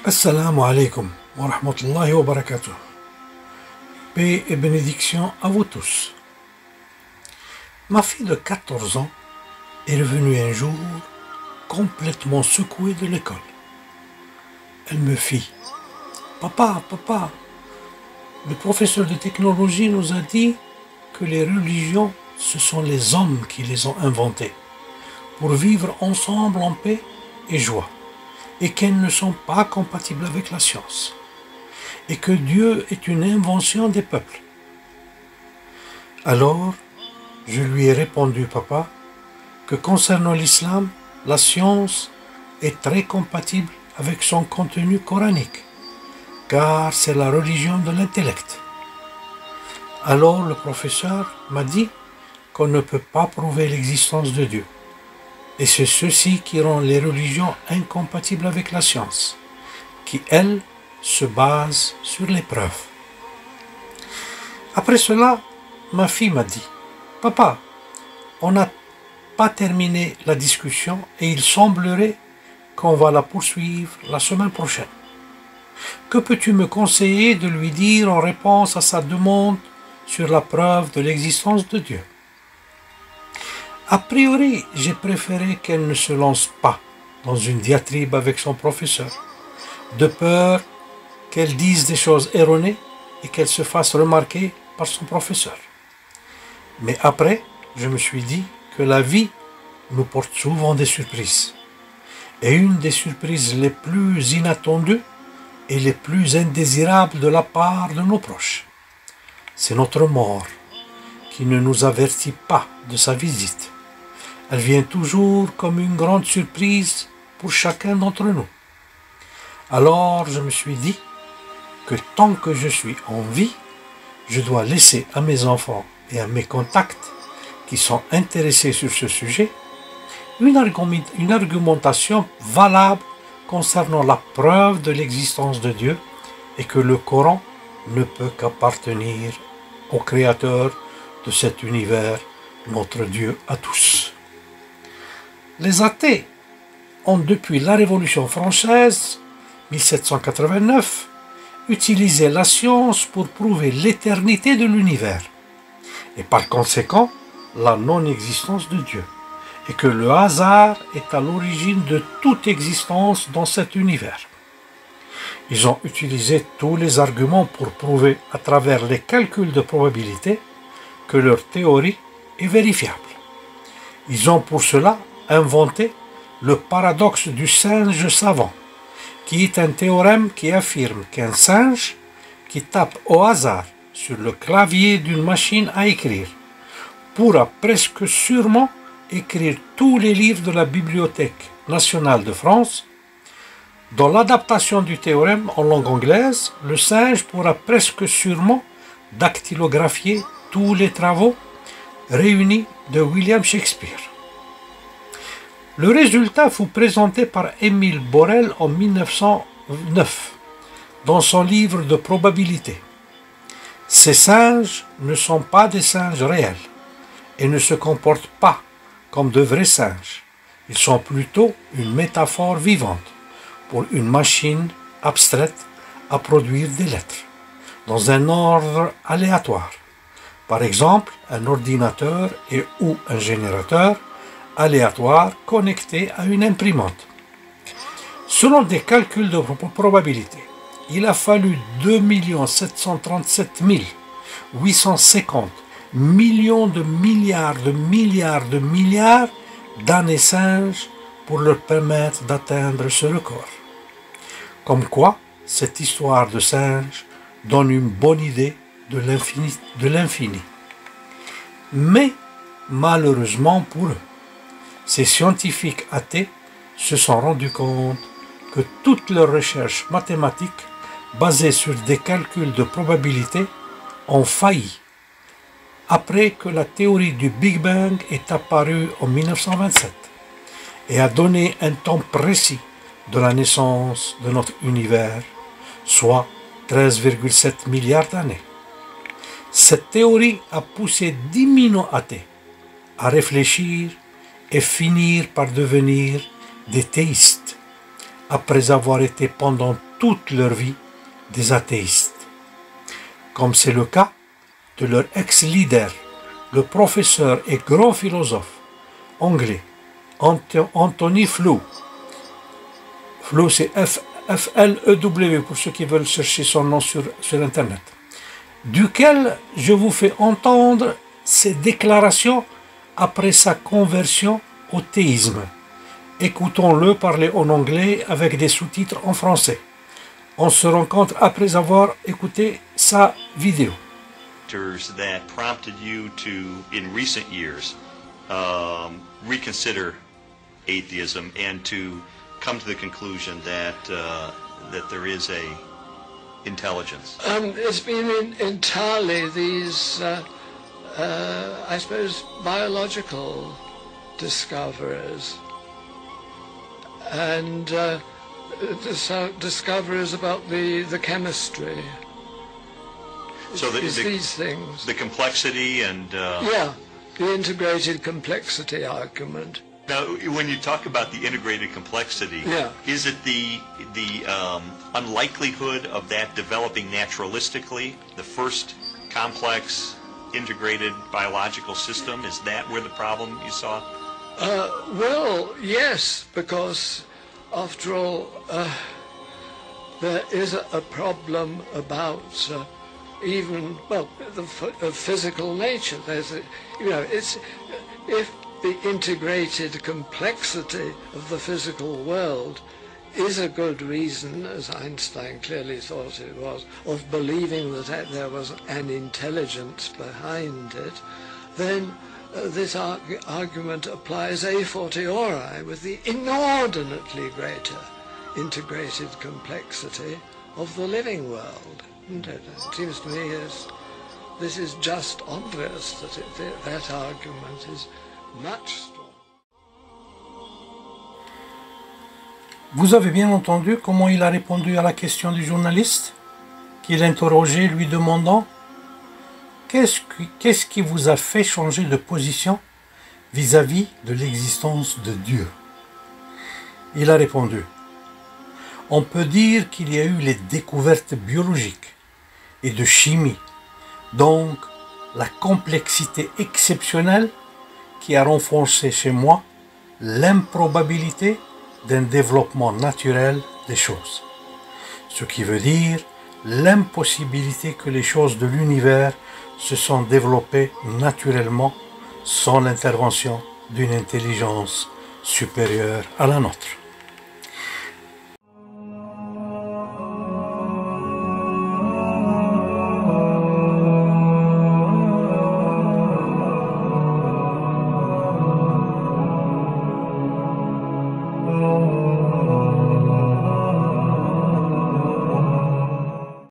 Assalamu alaikum wa rahmatullahi wa barakatuh. Paix et bénédiction à vous tous. Ma fille de 14 ans est revenue un jour complètement secouée de l'école. Elle me fit: Papa, le professeur de technologie nous a dit que les religions, ce sont les hommes qui les ont inventées pour vivre ensemble en paix et joie, et qu'elles ne sont pas compatibles avec la science, et que Dieu est une invention des peuples. Alors, je lui ai répondu, papa, que concernant l'islam, la science est très compatible avec son contenu coranique, car c'est la religion de l'intellect. Alors le professeur m'a dit qu'on ne peut pas prouver l'existence de Dieu. Et c'est ceci qui rend les religions incompatibles avec la science, qui, elle, se base sur les preuves. Après cela, ma fille m'a dit: Papa, on n'a pas terminé la discussion et il semblerait qu'on va la poursuivre la semaine prochaine. Que peux-tu me conseiller de lui dire en réponse à sa demande sur la preuve de l'existence de Dieu? A priori, j'ai préféré qu'elle ne se lance pas dans une diatribe avec son professeur, de peur qu'elle dise des choses erronées et qu'elle se fasse remarquer par son professeur. Mais après, je me suis dit que la vie nous porte souvent des surprises. Et une des surprises les plus inattendues et les plus indésirables de la part de nos proches, c'est notre mort, qui ne nous avertit pas de sa visite. Elle vient toujours comme une grande surprise pour chacun d'entre nous. Alors je me suis dit que tant que je suis en vie, je dois laisser à mes enfants et à mes contacts qui sont intéressés sur ce sujet une argumentation valable concernant la preuve de l'existence de Dieu et que le Coran ne peut qu'appartenir au Créateur de cet univers, notre Dieu à tous. Les athées ont, depuis la Révolution française, 1789, utilisé la science pour prouver l'éternité de l'univers, et par conséquent la non-existence de Dieu, et que le hasard est à l'origine de toute existence dans cet univers. Ils ont utilisé tous les arguments pour prouver, à travers les calculs de probabilité, que leur théorie est vérifiable. Ils ont pour cela inventé le paradoxe du singe savant, qui est un théorème qui affirme qu'un singe qui tape au hasard sur le clavier d'une machine à écrire pourra presque sûrement écrire tous les livres de la Bibliothèque nationale de France. Dans l'adaptation du théorème en langue anglaise, le singe pourra presque sûrement dactylographier tous les travaux réunis de William Shakespeare. Le résultat fut présenté par Émile Borel en 1909 dans son livre de probabilité. Ces singes ne sont pas des singes réels et ne se comportent pas comme de vrais singes. Ils sont plutôt une métaphore vivante pour une machine abstraite à produire des lettres dans un ordre aléatoire. Par exemple, un ordinateur ou un générateur aléatoire connecté à une imprimante. Selon des calculs de probabilité, il a fallu 2 737 850 millions de milliards d'années singes pour leur permettre d'atteindre ce record. Comme quoi, cette histoire de singes donne une bonne idée de l'infini. Mais, malheureusement pour eux, ces scientifiques athées se sont rendus compte que toutes leurs recherches mathématiques basées sur des calculs de probabilité ont failli après que la théorie du Big Bang est apparue en 1927 et a donné un temps précis de la naissance de notre univers, soit 13,7 milliards d'années. Cette théorie a poussé 10 millions d'athées à réfléchir et finir par devenir des théistes, après avoir été pendant toute leur vie des athéistes, comme c'est le cas de leur ex-leader, le professeur et grand philosophe anglais Anthony Flew. Flew, c'est F-L-E-W pour ceux qui veulent chercher son nom sur Internet, duquel je vous fais entendre ses déclarations après sa conversion au théisme. Écoutons-le parler en anglais avec des sous-titres en français. On se rencontre après avoir écouté sa vidéo. That prompted you to, in recent years, reconsider atheism and to come to the conclusion that that there is a intelligence? It's been entirely these, I suppose, biological discoveries and discoveries about the chemistry. So these things. The complexity and... yeah, the integrated complexity argument. Now, when you talk about the integrated complexity, yeah. Is it the unlikelihood of that developing naturalistically, the first complex integrated biological system? Is that where the problem you saw? Well, yes, because after all, there is a problem about even, well, the physical nature. There's a, you know, it's, if the integrated complexity of the physical world is a good reason, as Einstein clearly thought it was, of believing that there was an intelligence behind it, then this argument applies a fortiori with the inordinately greater integrated complexity of the living world. It seems to me this is just obvious that that argument is much stronger. Vous avez bien entendu comment il a répondu à la question du journaliste qui l'interrogeait, lui demandant « Qu'est-ce qui vous a fait changer de position vis-à-vis de l'existence de Dieu ?» Il a répondu « On peut dire qu'il y a eu les découvertes biologiques et de chimie, donc la complexité exceptionnelle qui a renforcé chez moi l'improbabilité d'un développement naturel des choses. Ce qui veut dire l'impossibilité que les choses de l'univers se sont développées naturellement sans l'intervention d'une intelligence supérieure à la nôtre.